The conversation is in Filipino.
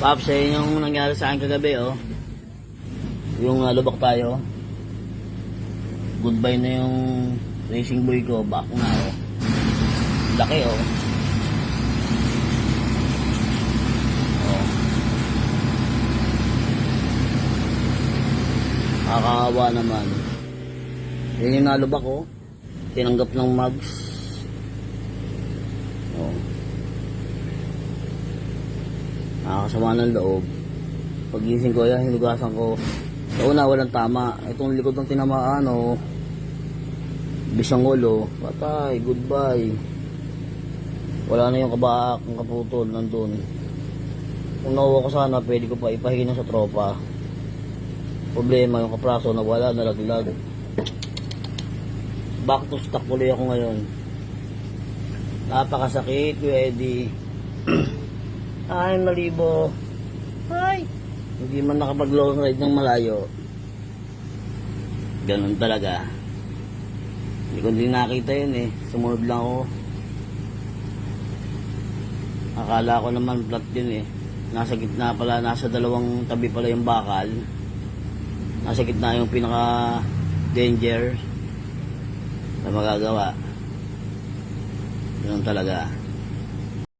Paps, yung nangyari sa akin kagabi, oh. Yung lubak tayo. Goodbye na yung racing boy ko. Back na, oh. Laki, oh. Oh. Nakakawa naman. Yun yung nalubak, oh. Tinanggap ng mags. Oh. Nakakasama ng loob. Pagising ko yan, hinugasan ko. Sa una, walang tama. Itong likod ng tinamaan, oh. Bisang ulo. Patay, goodbye. Wala na yung kabaak, ang kaputol, nandun. Kung nakuha ko sana, pwede ko pa ipahinga sa tropa. Problema, yung kapraso, nawala, nalaglag. Back to stock ulit ako ngayon. Napakasakit, Kuya Eddie. Ay, malibo. Ay. Hindi man nakapag-long ride ng malayo. Ganun talaga. Hindi ko din nakita yun eh. Sumunod lang ako. Akala ko naman flat din eh. Nasa gitna pala, nasa dalawang tabi pala yung bakal. Nasa gitna yung pinaka danger na magagawa. Ganun talaga.